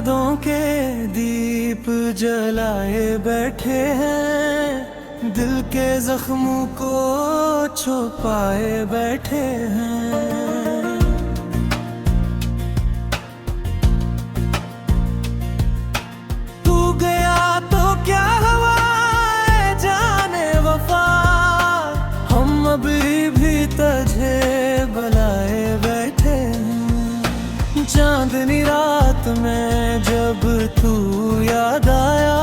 यादों के दीप जलाए बैठे हैं, दिल के जख्मों को छुपाए बैठे हैं। तू गया तो क्या हुआ जाने वफा, हम अभी भी तुझे बुलाए बैठे हैं। चांदनी रात में जब तू याद आया,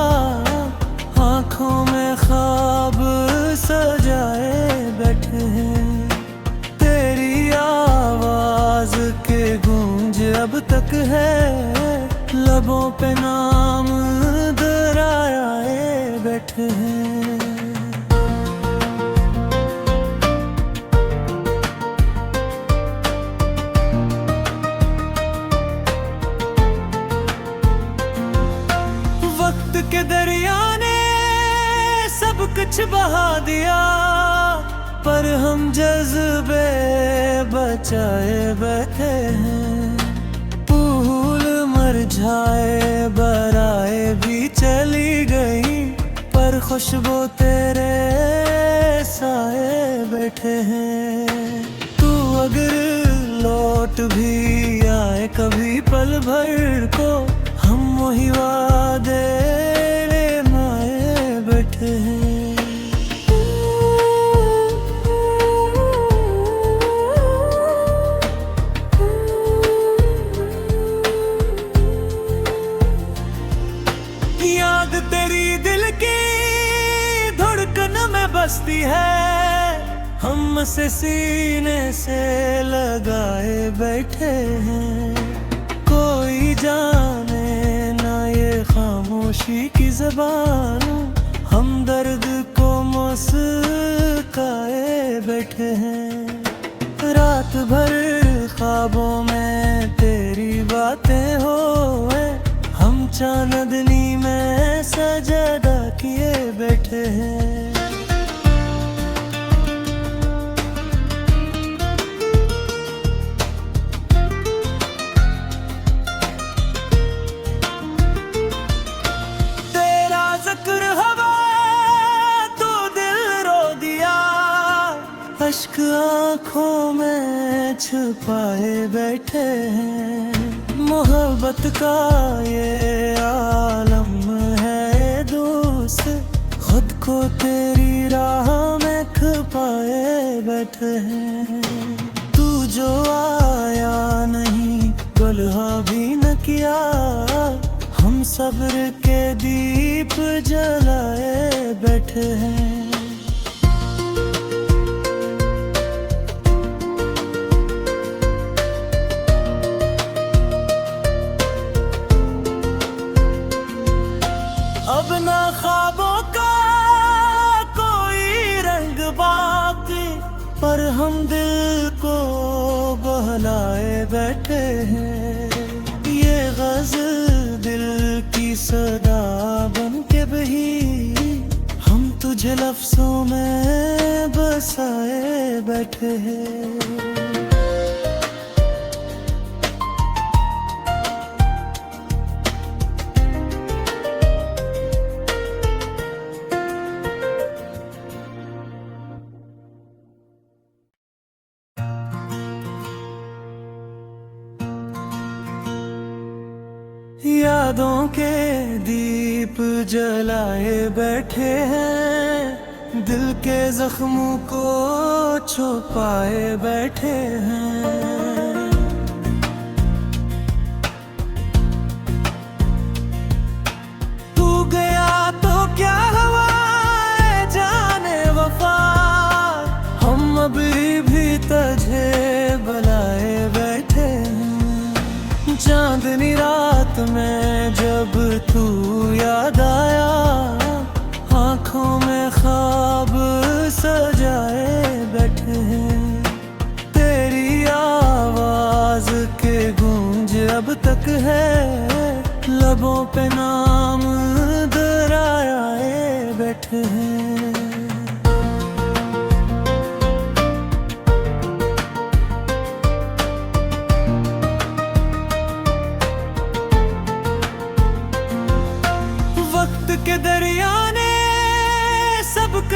आँखों में ख्वाब सजाए बैठे हैं। तेरी आवाज के गूंज अब तक है, लबों पे नाम दोहराए बैठे हैं। वक्त के दरिया ने सब कुछ बहा दिया, पर हम जज्बे बचाए बैठे हैं। फूल मुरझाए बराए भी चली गई, पर खुशबू तेरे साए बैठे हैं। तू अगर लौट भी आए कभी पल भर को, हम वही वादे निभाए बैठे हैं। याद तेरी दिल की धड़कन में बसती है, हम से सीने से लगाए बैठे हैं। कोई जाने ना ये खामोशी की ज़बान, हम दर्द को मुस्काए बैठे हैं। रात भर ख्वाबों में तेरी बातें होए, हम चांदनी में सजदा किए बैठे हैं। तेरा जिक्र हवा तो दिल रो दिया, अश्क आँखों में छुपाए बैठे हैं। मोहब्बत का ये आलम है दोस्त, खुद को तेरी राह में खपाए बैठे हैं। तू जो आया नहीं, दुल्हा भी न किया, हम सब्र के दीप जलाए बैठे हैं। अब ना ख्वाबों का कोई रंग बाकी, पर हम दिल को बहलाए बैठे हैं। ये गज़ल दिल की सदा बन के बही, हम तुझे लफ्ज़ों में बसाए बैठे हैं। यादों के दीप जलाए बैठे हैं, दिल के जख्मों को छुपाए बैठे हैं। तू गया तो क्या हुआ जाने वफा, हम अभी भी तुझे बुलाए बैठे हैं। चांदनी रात में जब तू याद आया, आँखों में ख्वाब सजाए बैठे हैं। तेरी आवाज के गूंज अब तक है, लबों पे नाम दोहराए बैठे हैं।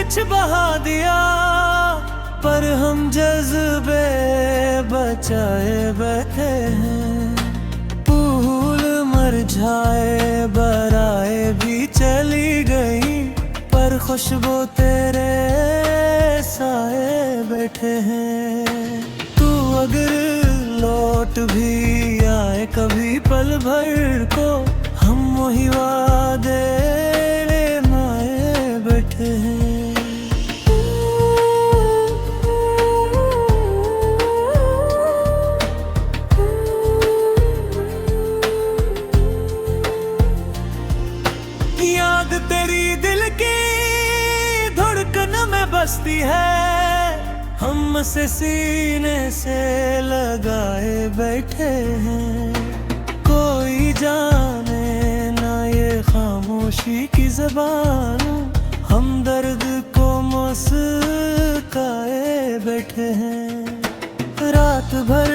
कुछ बहा दिया, पर हम जज्बे बचाए बैठे हैं। फूल मुरझाए बराए भी चली गई, पर खुशबू तेरे साए बैठे हैं। तू अगर लौट भी आए कभी पल भर को, हम वही वादे निभाए बैठे हैं। याद तेरी दिल की धड़कन में बसती है, हम से सीने से लगाए बैठे हैं। कोई जाने ना ये खामोशी की ज़बान, हम दर्द को मुस्काए बैठे हैं। रात भर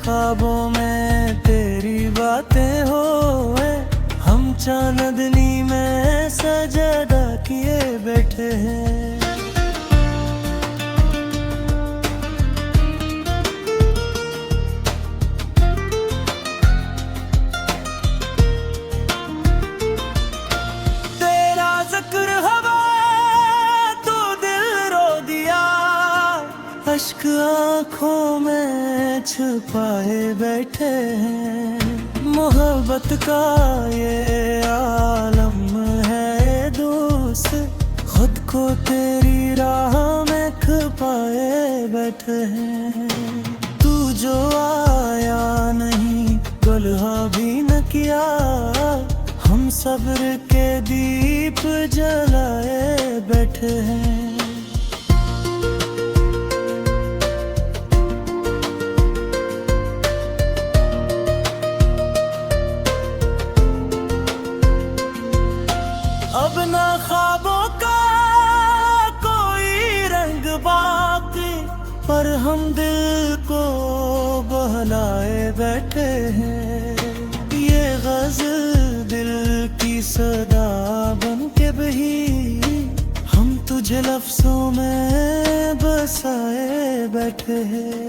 ख्वाबों में तेरी बातें होए, हम चांदनी में सजदा किए बैठे हैं। तेरा जिक्र हवा तो दिल रो दिया, अश्क आँखों में छुपाए बैठे हैं। मोहब्बत का ये आलम है दोस्त, खुद को तेरी राह में खपाए बैठे हैं। तू जो आया नहीं, दुल्हा भी न किया, हम सब्र के दीप जलाए बैठे हैं। अब ना ख्वाबों का कोई रंग बाकी, पर हम दिल को बहलाए बैठे हैं। ये गज़ल दिल की सदा बन के बही, हम तुझे लफ्ज़ों में बसाए बैठे हैं।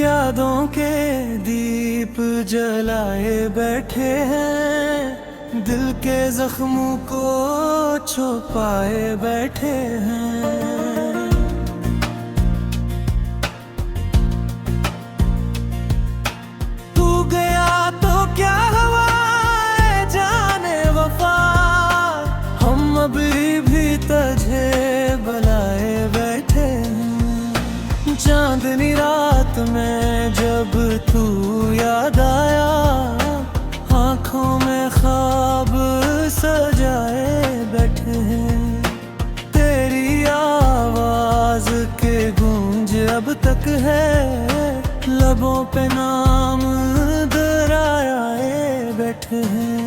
यादों के दीप जलाए बैठे हैं, दिल के जख्मों को छुपाए बैठे हैं। तू गया तो क्या हुआ जाने वफा, हम अभी भी तुझे बुलाए बैठे हैं। चांदनी रात में जब तू याद आया, आँखों में ख्वाब सजाए बैठे हैं। तेरी आवाज़ के गूंज अब तक है, लबों पे नाम दोहराए बैठे हैं।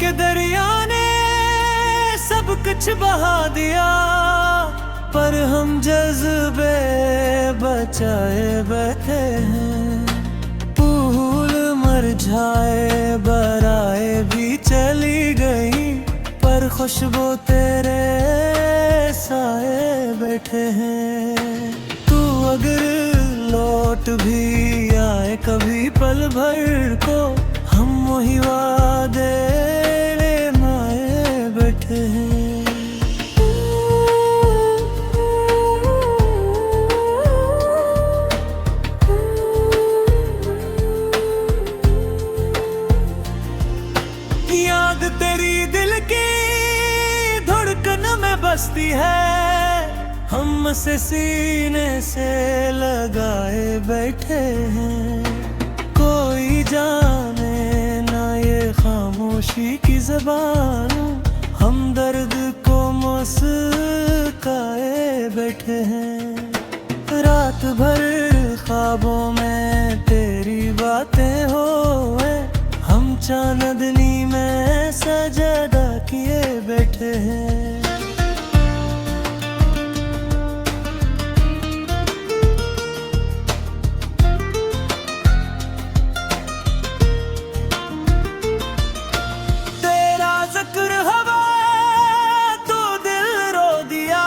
के दरिया ने सब कुछ बहा दिया, पर हम जज्बे बचाए बैठे हैं। फूल मुरझाए बराए भी चली गई, पर खुशबू तेरे साए बैठे हैं। तू अगर लौट भी आए कभी पल भर को, हम वही वादे निभाए बैठे हैं। याद तेरी दिल की धड़कन में बसती है, हम से सीने से लगाए बैठे हैं। कोई जाने ना ये खामोशी की ज़बान, हम दर्द को मुस्काए बैठे हैं। रात भर ख्वाबों में तेरी बातें होए, हम चांदनी में सजदा किए बैठे हैं। तेरा जिक्र हवा तो दिल रो दिया,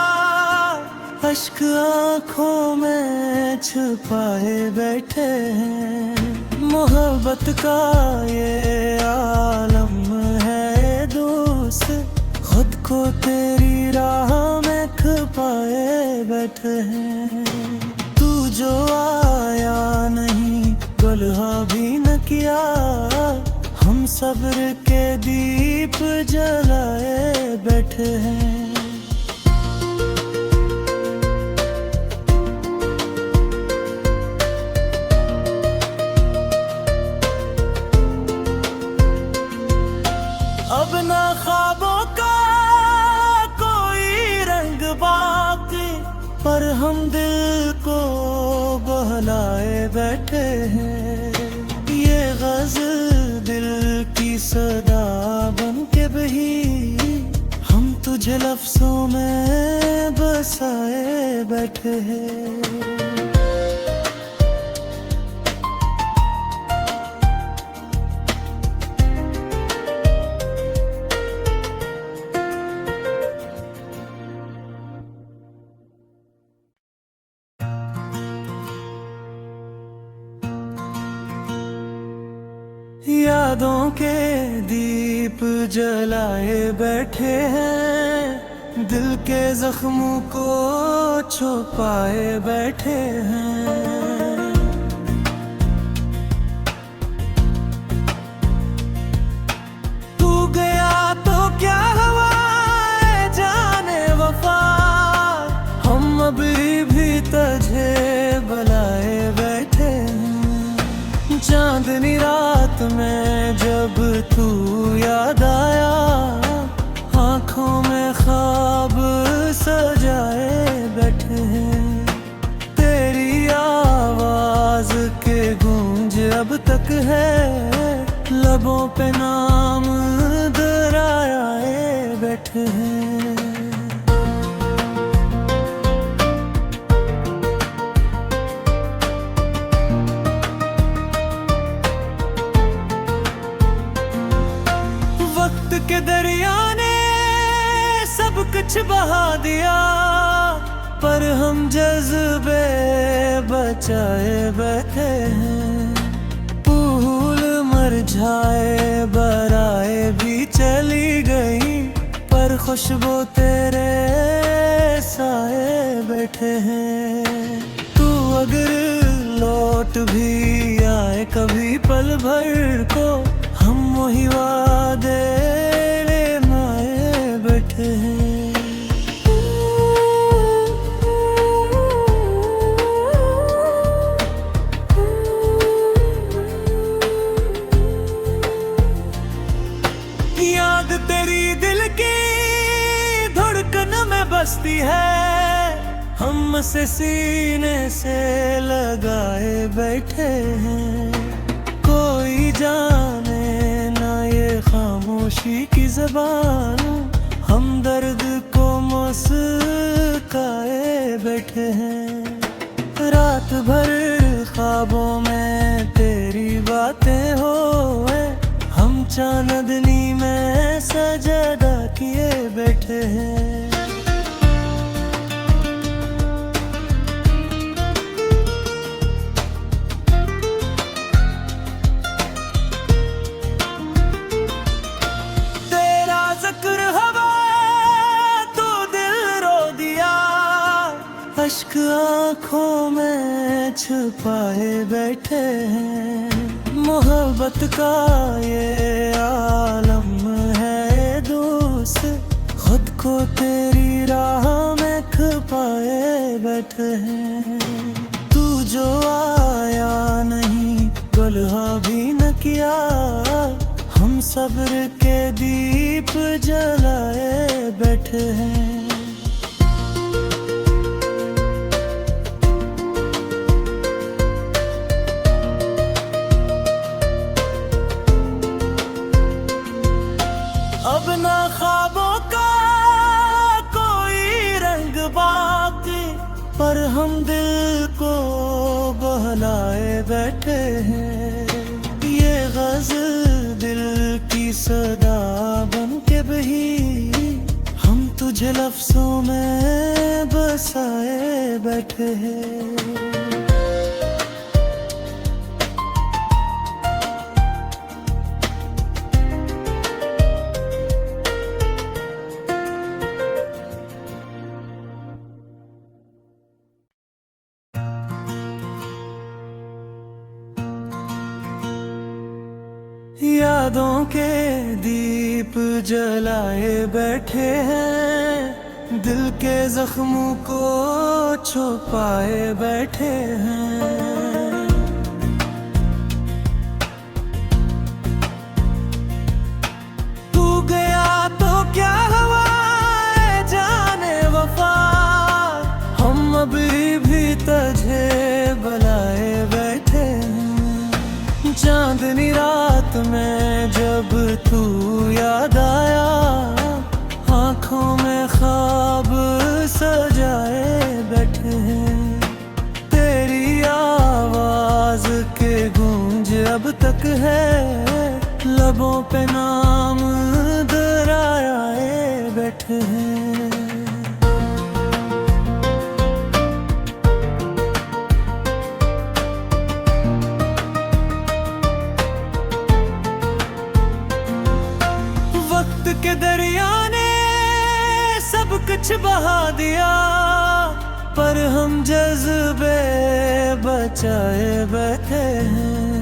अश्क आँखों में छुपाए बैठे हैं। मोहब्बत का ये आलम है दोस्त, खुद को तेरी राह में खपाए बैठे हैं। तू जो आया नहीं, दुल्हा भी न किया, हम सब्र के दीप जलाए बैठे हैं। अब ना ख्वाबों का कोई रंग बाकी, पर हम दिल को बहलाए बैठे हैं। ये गज़ल दिल की सदा बन के बही, हम तुझे लफ्ज़ों में बसाए बैठे हैं। यादों के दीप जलाए बैठे हैं, दिल के जख्मों को छुपाए बैठे हैं। तू गया तो क्या हुआ जाने वफा, हम अभी भी तुझे बुलाए बैठे हैं। चांदनी रात में जब तू याद आया, आँखों में ख्वाब सजाए बैठे हैं। तेरी आवाज़ के गूंज अब तक है, लबों पे नाम दोहराए बैठे हैं। के दरिया ने सब कुछ बहा दिया, पर हम जज्बे बचाए बैठे हैं। फूल मुरझाए बराए भी चली गई, पर खुशबू तेरे साए बैठे हैं। तू अगर लौट भी आए कभी पल भर को, हम वही वादे लेनाए बैठे हैं। याद तेरी दिल की धड़कन में बसती है, हम से सीने से लगाए बैठे हैं। कोई जाने ना ये खामोशी की ज़बान, हम दर्द को मुस्काए बैठे हैं। रात भर ख्वाबों में तेरी बातें होए, हम चांदनी में सजदा किए बैठे हैं। अश्क आँखों में छुपाए बैठे हैं। मोहब्बत का ये आलम है दोस्त, खुद को तेरी राह में खपाए बैठे हैं। तू जो आया नहीं, दुल्हा भी न किया, हम सब्र के दीप जलाए बैठे हैं। अब ना ख्वाबों का कोई रंग बाकी, पर हम दिल को बहलाए बैठे हैं। ये गज़ल दिल की सदा बन के बही, हम तुझे लफ्ज़ों में बसाए बैठे हैं। यादों के दीप जलाए बैठे हैं, दिल के जख्मों को छुपाए बैठे हैं। तू गया तो क्या हुआ जाने वफा, हम अभी भी तुझे बुलाए बैठे हैं। चांदनी रात में जब तू याद आया, आँखों में ख्वाब सजाए बैठे हैं। तेरी आवाज़ के गूंज अब तक है, लबों पे नाम दोहराए बैठे हैं। के दरिया ने सब कुछ बहा दिया, पर हम जज्बे बचाए बैठे हैं।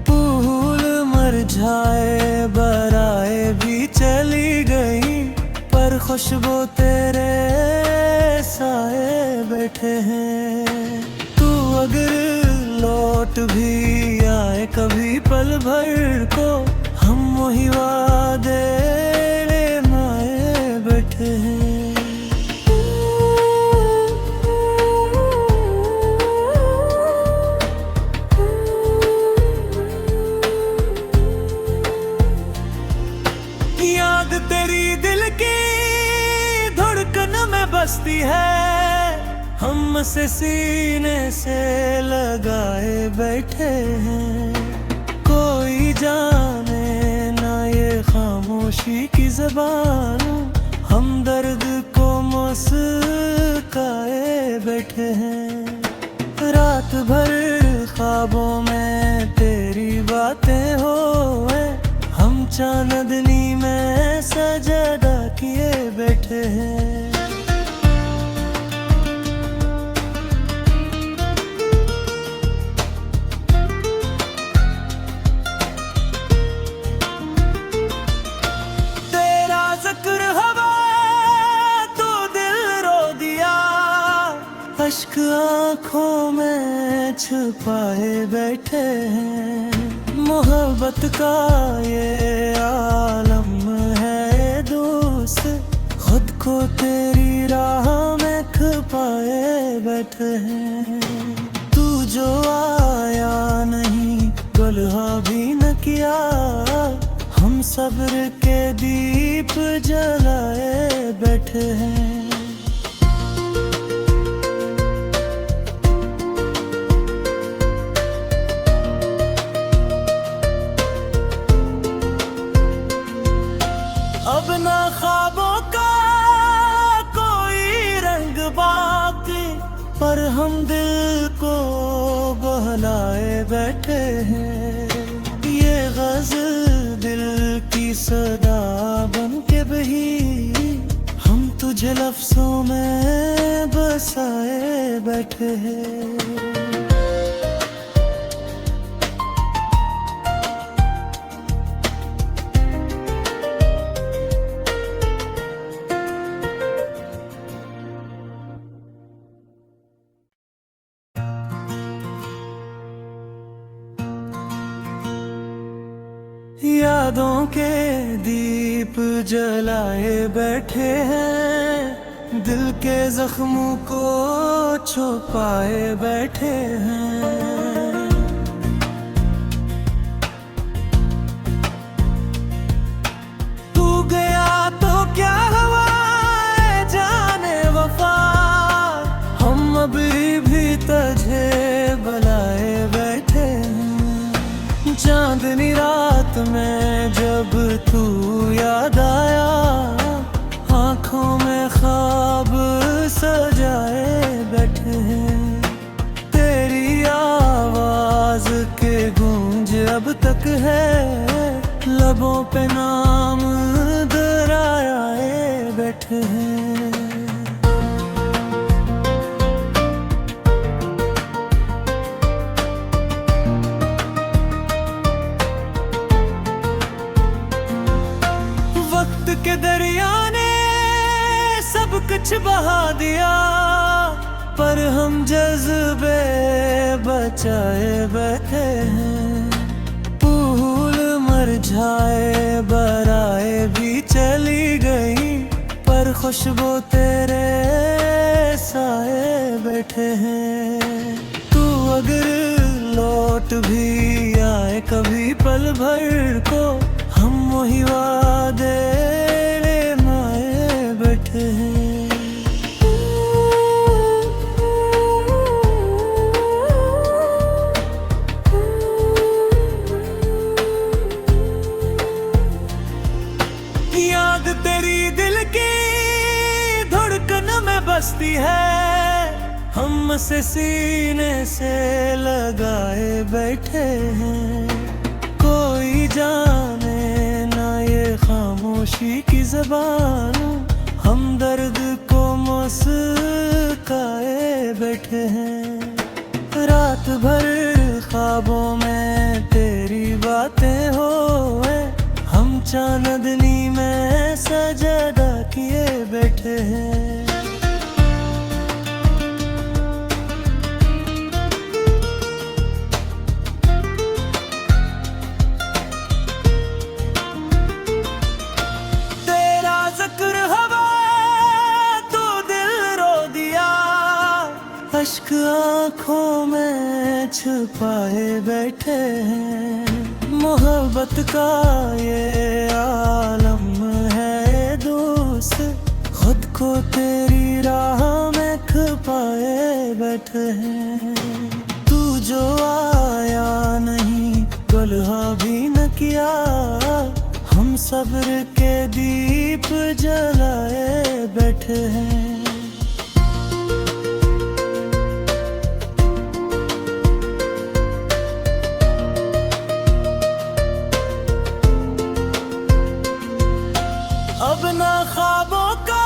फूल मुरझाए बराए भी चली गई, पर खुशबू तेरे साए बैठे हैं। तू अगर लौट भी आए कभी पल भर को, हम वही वादे निभाए बैठे हैं। याद तेरी दिल की धड़कन में बसती है, हम से सीने से लगाए बैठे हैं। कोई जाने ना ये खामोशी की ज़बान, हम दर्द को मुस्काए बैठे हैं। रात भर ख्वाबों में तेरी बातें होए, हम चांदनी में सजदा किए बैठे हैं। अश्क आँखों में छुपाए बैठे हैं। मोहब्बत का ये आलम है दोस्त, खुद को तेरी राह में खपाए बैठे हैं। तू जो आया नहीं, गलहा भी न किया, हम सब्र के दीप जलाए बैठे हैं। अब ना ख्वाबों का कोई रंग बाकी, पर हम दिल को बहलाए बैठे हैं। ये गज़ल दिल की सदा बन के बही, हम तुझे लफ्ज़ों में बसाए बैठे हैं। यादों के दीप जलाए बैठे हैं, दिल के जख्मों को छुपाए बैठे हैं। तू गया तो क्या हुआ जाने वफा, हम अभी भी तुझे बुलाए बैठे हैं। चांदनी रात में जब तू याद आया, आँखों में ख्वाब सजाए बैठे हैं। तेरी आवाज के गूंज अब तक है, लबों पे नाम दोहराए बैठे हैं। के दरिया ने सब कुछ बहा दिया, पर हम जज्बे बचाए बैठे हैं। फूल मुरझाए बराए भी चली गई, पर खुशबू तेरे साए बैठे हैं। तू अगर लौट भी आए कभी पल भर को, हम वही वादे निभाए बैठे हैं। याद तेरी दिल की धड़कन में बसती है, हम से सीने से लगाए बैठे हैं। कोई जाने ना ये खामोशी की ज़बान, हम दर्द को मुस्काए बैठे हैं। रात भर ख्वाबों में तेरी बातें होए, हम चांदनी में सजदा किए बैठे हैं। अश्क आँखों में छुपाए बैठे हैं। मोहब्बत का ये आलम है दोस्त, खुद को तेरी राह में छुपाए बैठे हैं। तू जो आया नहीं, दुल्हा भी न किया, हम सब्र के दीप जलाए बैठे हैं। अब ना ख्वाबों का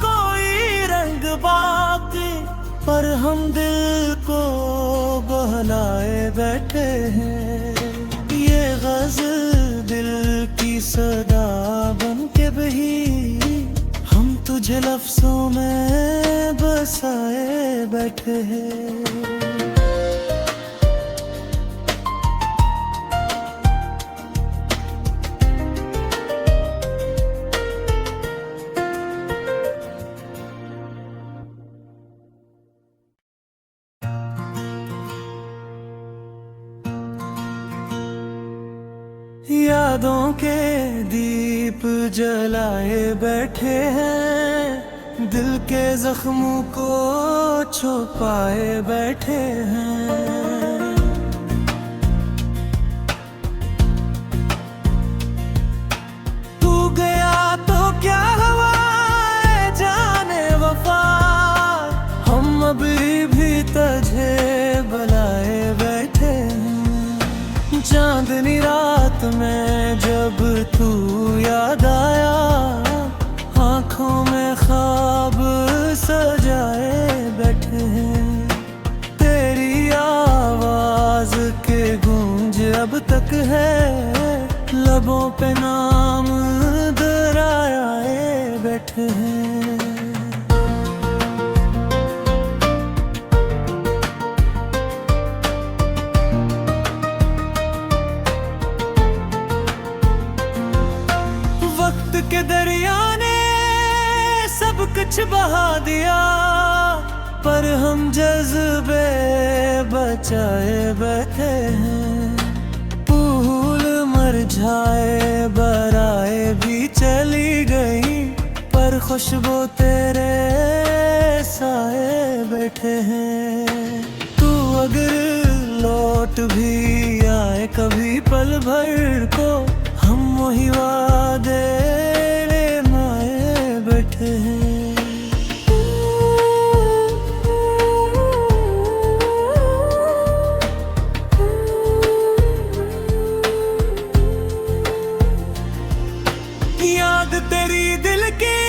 कोई रंग बाकी, पर हम दिल को बहलाए बैठे हैं। ये गज़ल दिल की सदा बन के बही, हम तुझे लफ्ज़ों में बसाए बैठे हैं। यादों के दीप जलाए बैठे हैं, दिल के जख्मों को छुपाए बैठे हैं। तू गया तो क्या हुआ जाने वफा, हम अभी भी तुझे बुलाए बैठे हैं। चांदनी रात में जब तू याद आया, आँखों में ख्वाब सजाए बैठे हैं। तेरी आवाज के गूंज अब तक है, लबों पे नाम दोहराए बैठे हैं। ललचाए बैठे हैं। फूल मुरझाए बराए भी चली गई, पर खुशबू तेरे साए बैठे हैं। तू अगर लौट भी आए कभी पल भर को, हम वही वादे निभाए बैठे हैं। याद तेरी दिल की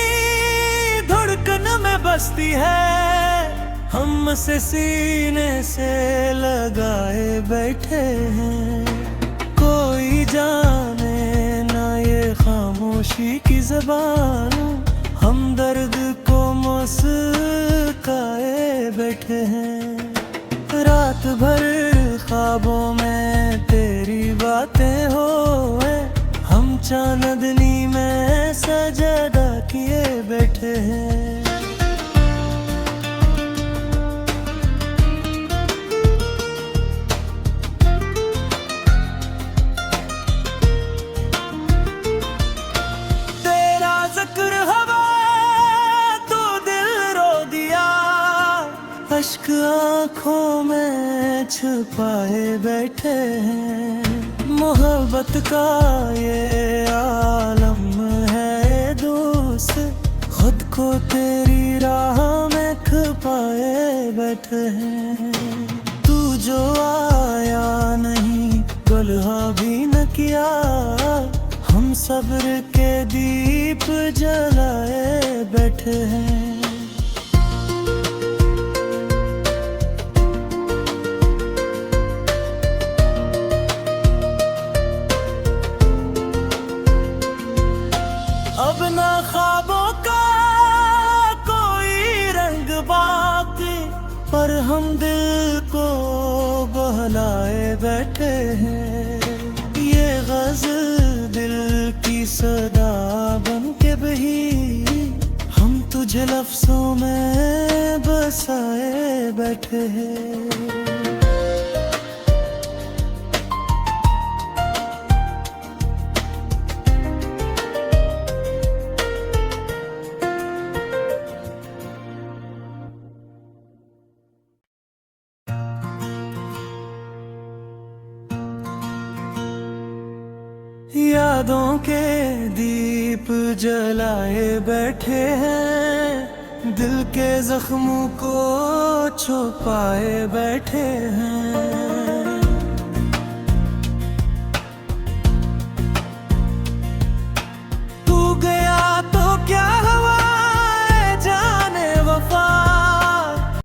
धड़कन में बसती है, हम से सीने से लगाए बैठे हैं। कोई जाने ना ये खामोशी की ज़बान, हम दर्द को मुस्काए बैठे हैं। रात भर ख्वाबों में तेरी बातें होए, हम चांदनी में सजदा किए बैठे हैं। तेरा जिक्र हवा तो दिल रो दिया, अश्क आँखों में छुपाए बैठे हैं। मोहब्बत का ये आलम है दोस्त, खुद को तेरी राह में खपाए बैठे हैं। तू जो आया नहीं, गलहा भी न किया, हम सब्र के दीप जलाए बैठे हैं। अब ना ख्वाबों का कोई रंग बाकी, पर हम दिल को बहलाए बैठे हैं। ये गज़ल दिल की सदा बन के बही, हम तुझे लफ्ज़ों में बसाए बैठे हैं। यादों के दीप जलाए बैठे हैं, दिल के जख्मों को छुपाए बैठे हैं।